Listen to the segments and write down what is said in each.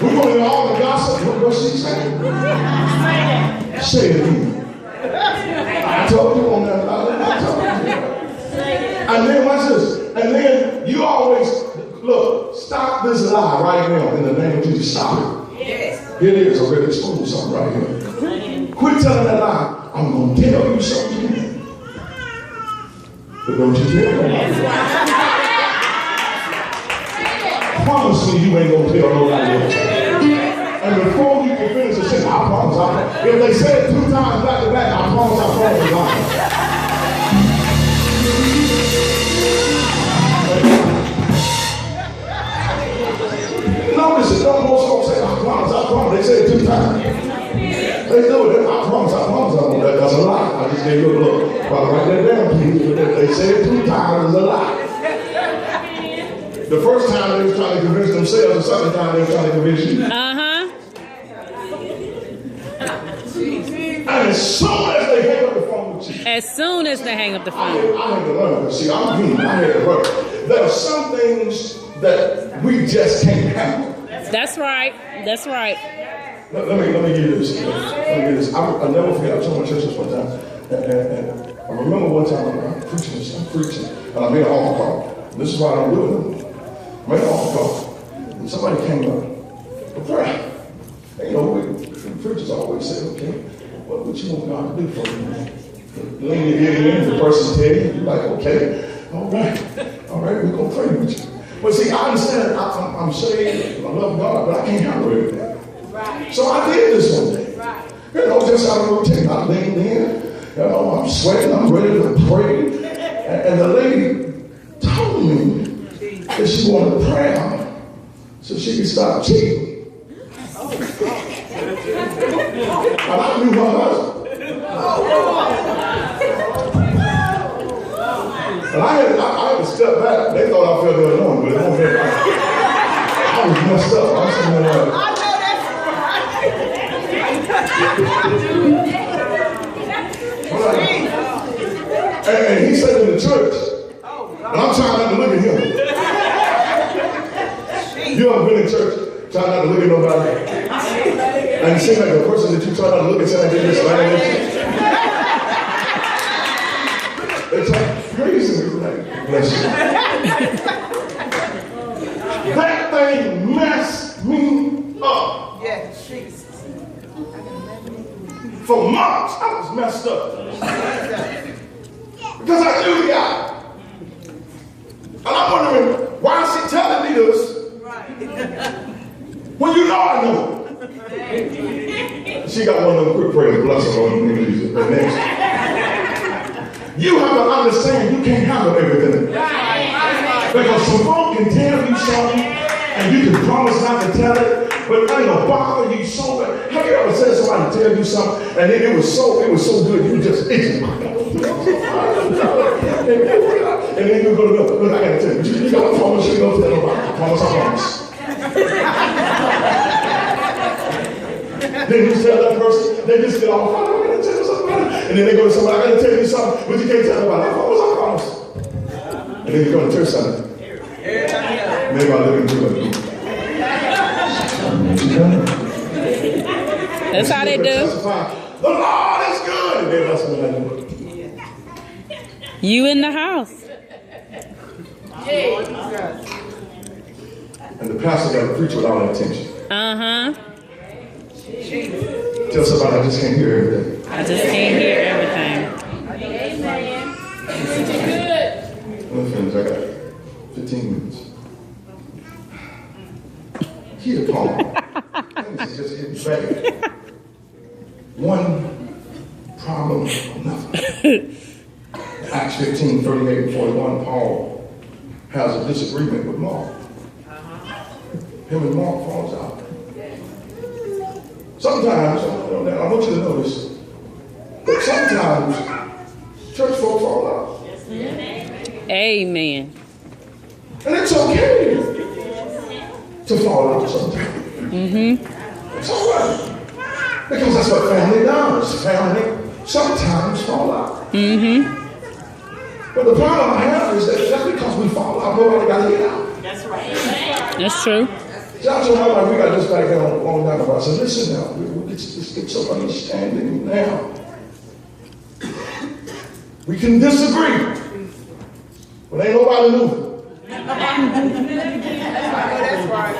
We're going to hear all the gossip. What she saying? Say it again. I told you on that. I told you. And then watch this. And then you always, look, stop this lie right now in the name of Jesus. Stop it. Yes. Here it is. I'm ready to expose something right here. Quit telling that lie. I'm going to tell you something. But don't you tell nobody. Promise me you ain't going to tell nobody else. And before you can finish the shit, I promise. If they say it 2 times back to back, I promise I'm lying. Notice it. Don't most folks say, I promise. They say it 2 times. They do it. I promise. That's a lie. I just gave you a look. Well, write that down, please. They say it 2 times is a lie. The first time they were trying to convince themselves, the second time they were trying to convince you. And as soon as they hang up the phone with you. As soon as they hang up the phone. I had to learn. See, I'm human. I had to learn. There are some things that we just can't handle. That's right. That's right. Let me give you this. I'll never forget. I was in my church this one time. And I remember one time I'm preaching. And I made an altar call. This is why I don't do it no more. I made an altar call. And somebody came up for prayer. And you know, the preachers always say, okay, what you want God to do for you? Then you get in, the person tell you, you're like, okay, all right, we're going to pray with you. But see, I understand, I'm saved, I love God, but I can't handle everything. Right. So I did this one day. Right. You know, just out of routine, I leaned in, you know, I'm sweating, I'm ready to pray. And the lady told me that she wanted prayer so she could stop cheating. And I knew her husband. And I had to step back. They thought I felt the anointing, but it wasn't very right. I was messed up. I was sitting there like, and he said in the church, and I'm trying not to look at him. You ever been in church, trying not to look at nobody? And it seems like the person that you try not to look at somebody they just lying at you. It's like crazy. Like, bless you. That thing messed me up. Yeah, Jesus. For months, I was messed up. Because I knew the guy. And I'm wondering, why is she telling me this? When you know I know. She got one of them quick prayers, bless her on the next. You have to understand you can't handle everything. Because some folk can tell you something and you can promise not to tell it, but it ain't gonna bother you so bad. Have you ever said somebody tell you something and then it was so good you just itching? And then you go to look, I gotta tell you, you gotta promise you don't tell nobody. I promise. Then you tell that person, they just get off, I'm gonna tell you something. And then they go to somebody, I gotta tell you something, but you can't tell nobody. I promise. And then you go to church Sunday. Maybe I'm looking too much. That's how they do. The Lord is good. And then that's what I do. You in the house. And the pastor got to preach without intention. Tell somebody I just can't hear everything. I just can't hear everything. Let me finish. I got 15 minutes. Here, Paul. Things just getting bad. One problem or nothing. Acts 15, 38 and 41, Paul has a disagreement with Mark. Him and Mark falls out. Sometimes, I want you to notice, that sometimes church folk fall out. Amen. And it's okay to fall out sometimes. It's all right. Because that's what family does. Family sometimes fall out. But the problem I have is that just because we fall out, nobody got to get out. That's true. So I told my wife, we got this back there on down the road. I said, listen now, let's get some understanding now. We can disagree, but ain't nobody moving. That's right.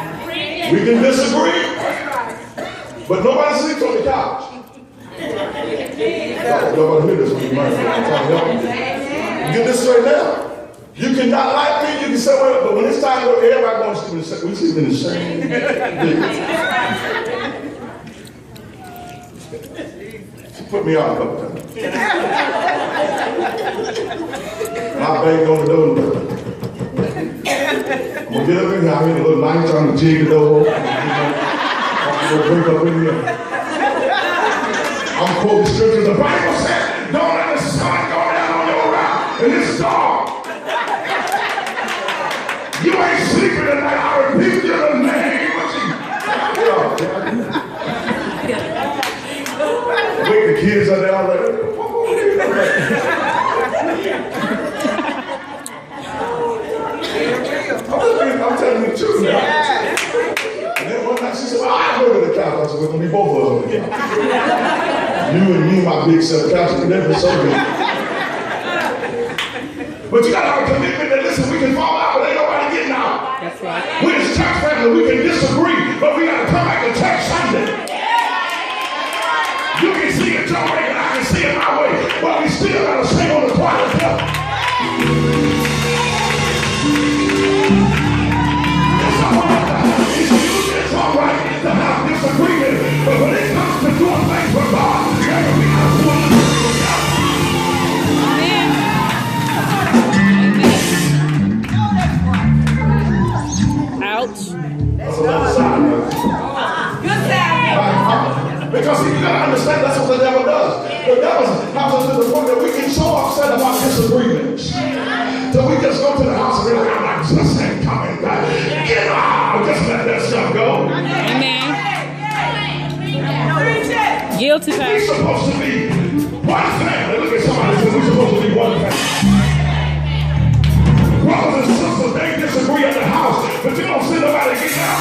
We can disagree, but nobody sleeps on the couch. Y'all gotta hear this when you're married. I'm trying to help you. Get this straight now. You cannot like me, you can say whatever, but when it's time to go, everybody going to sleep in the same. We sleep in the same bed. She put me out a couple times. And I banged on the door. I'm gonna get up in here, I hear a little knife trying to jig the door. I'm gonna break up in here. I'm quoting scriptures. The Bible said, don't let the sun go down on your wrath. And this dog. You ain't sleeping tonight. I rebuke you in the name of Jesus. Wake the kids up there. I'm like, I'm telling you the truth now. And then one night she said, well, I'll go to the couch. I said, we're going to be both of us on the couch. You and me, my big set of couch, we never so good. But you got to have a commitment that, listen, we can fall out, but ain't nobody getting out. That's right. We're this church family, we can disagree, but we got to come back to church Sunday. You can see it your way, and I can see it my way, but we still got to sing on the choir together. It's all right to have disagreement, but when it comes to doing things for God, we got to pull the Ouch. That's another side. Good side. Because you gotta understand that's what the devil does. The devil has us to the point that we get so upset about disagreements. So we just go to the house and be like, I'm not just ain't coming back. Get out! Just let that stuff go. Amen. Guilty, We're Pastor. supposed to be one family. Look at somebody and say, we're supposed to be one family. Brothers and sisters, they disagree at the house, but you don't see nobody get down.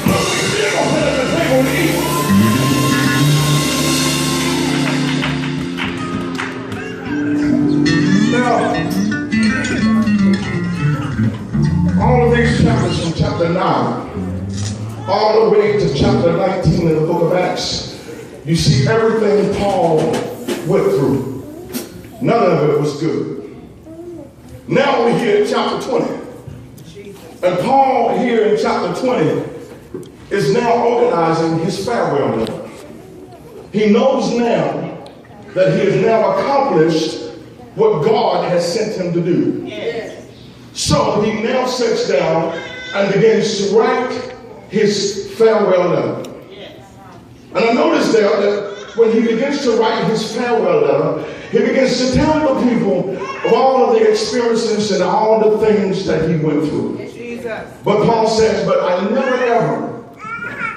Look, we still gonna sit at the table and eat. Now, all of these chapters from chapter 9, all the way to chapter 19 in the book of Acts, you see everything Paul went through. None of it was good. Now we're here in chapter 20. And Paul here in chapter 20 is now organizing his farewell letter. He knows now that he has now accomplished what God has sent him to do. Yes. So he now sits down and begins to write his farewell letter. Yes. And I noticed there that when he begins to write his farewell letter, he begins to tell the people of all of the experiences and all the things that he went through. Jesus. But Paul says, but I never ever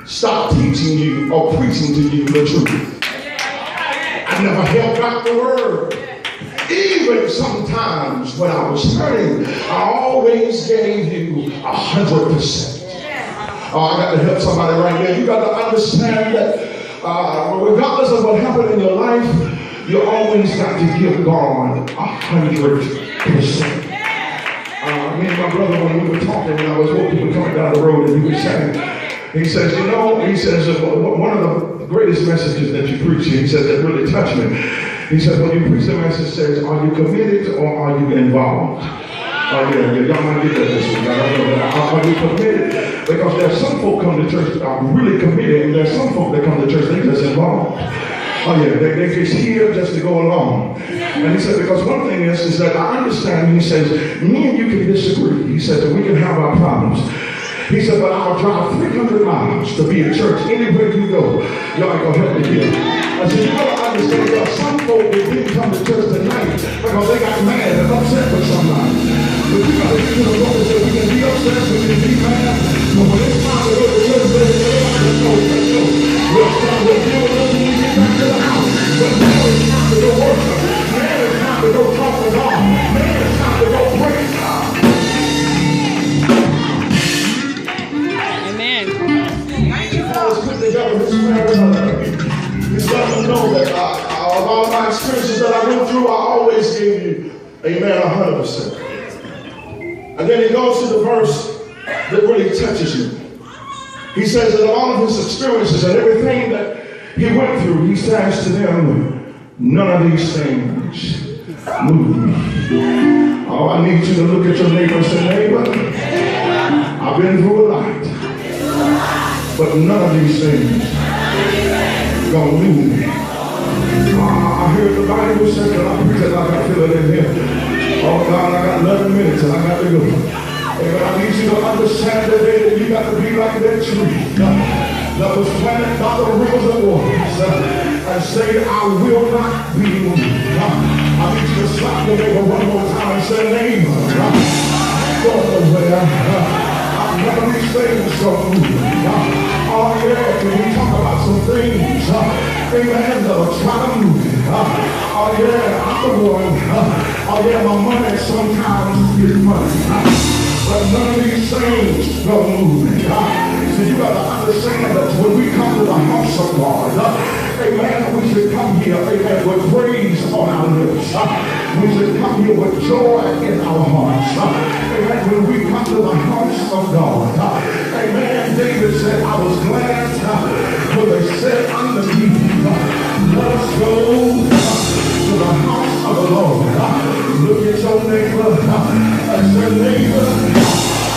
stop teaching you or preaching to you the truth. I never held back the word. Even sometimes when I was hurting, I always gave you 100%. Oh, I got to help somebody right there. You got to understand that regardless of what happened in your life, you always got to give God 100%. Me and my brother, when we were talking, when I was walking, we were coming down the road, and he was saying, he says, you know, he says, one of the greatest messages that you preach, he says, that really touched me. He says, when you preach the message, says, are you committed or are you involved? Oh yeah, y'all might get that this week. Are you committed? Because there's some folk come to church that are really committed, and there's some folk that come to church they just involved. Oh yeah, they just here just to go along. And he said, because one thing is that I understand, he says, me and you can disagree. He said that we can have our problems. He said, but I'll drive 300 miles to be in church anywhere you go. Y'all ain't gonna help me here. I said, you gotta understand that some folk that didn't come to church tonight because they got mad and upset with somebody. But you gotta get to the point that we can be upset, we can be mad. But when it's time to go to church, let's go. We'll start with you and when we get back to the house. But now it's time to go worship. Now it's time to go talk to God. Now it's time to go praise God. Amen. the devil his fair He's letting them know that of all my experiences that I went through, I always gave you, amen, 100%. And then he goes to the verse that really touches you. He says that of all of his experiences and everything that he went through, he says to them, none of these things move me. Oh, I need you to look at your neighbor and say, neighbor, I've been through a lot, but none of these things gonna move me. I heard the Bible say that I preach it like I feel it in here. Oh God, I got 11 minutes and I got to go. Amen. I need you to understand today that you got to be like that tree that was planted by the rivers of waters and say, I will not be moved. I need you to slap your neighbor one more time and say, neighbor, go nowhere. None of these things gonna move. Oh yeah, when we talk about some things, amen, that'll try to move it. Oh yeah, I'm the one. Oh yeah, my money sometimes is money. But none of these things gonna move me. So you gotta understand that when we come to the house of God, amen, we should come here, amen, with praise on our lips. We should come here with joy in our hearts. Amen, when we come to the house of God. Amen, David said, I was glad when they said unto me, let us go to the house of the Lord. Look at your neighbor and say, neighbor,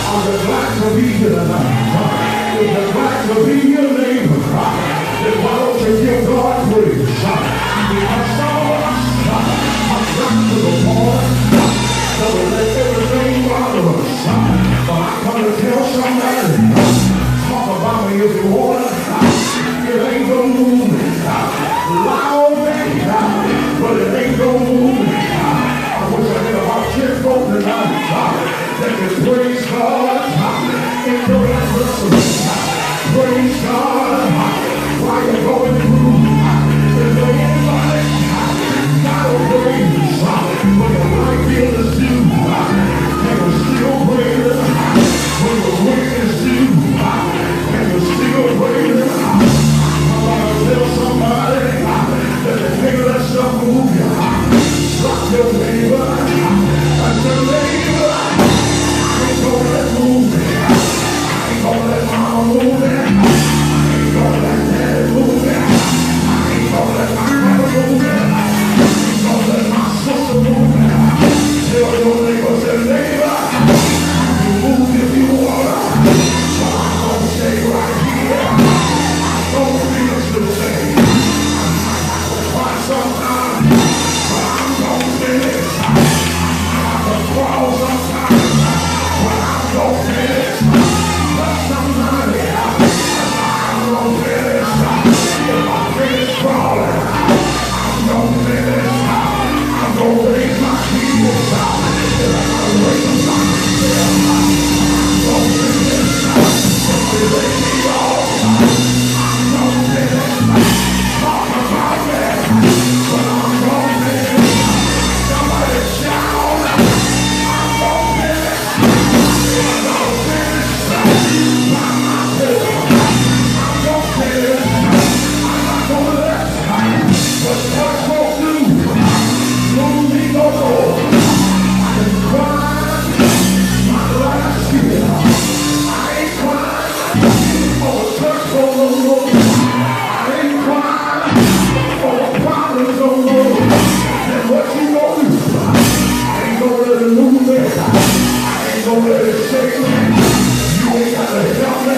I'm glad to be here tonight. If you're glad to be your neighbor, then why don't you give God praise? Because some of us are got to the point that we let everything bother us. But I come to tell somebody, talk about me if you want to. It ain't gonna move me. Loud, but it ain't gonna move me. I wish I had about 10 folk tonight that can praise God in your adversity. Praise God while you're going through. Is there anybody got a praise when the right bill is due? Can you still praise it when the rent is due? Can you still praise it? I want to tell somebody that the nigga that stuff move you. Drop your neighbor and say, neighbor, I ain't gonna let move me. I ain't gonna let mama move me. I ain't gonna let daddy move me. I ain't gonna let my brother move me. I ain't gonna let my sister move me. Tell your neighbor, say, neighbor, you move if you wanna, but I'm gonna stay right here. I don't feel the same. I might have to cry sometimes, but I'm gonna finish. I have to crawl sometimes, but I'm gonna finish. But somebody, I'm gonna finish. If I finish crawling, I'm gonna finish. I'm gonna raise my heels. If I gotta raise my heels, I'm gonna finish. If they lay me off, I'm gonna finish. Talk about that, but I'm gonna finish. Somebody shout, I'm gonna finish. I'm gonna finish. By myself, I'm gonna finish. I'm not gonna let what church won't do move me no more. I can cry my last year. I ain't crying over church no more. I ain't crying over problems no more. And what you gonna do? I ain't gonna let it move me. I ain't gonna let it shake me. You ain't got to help me.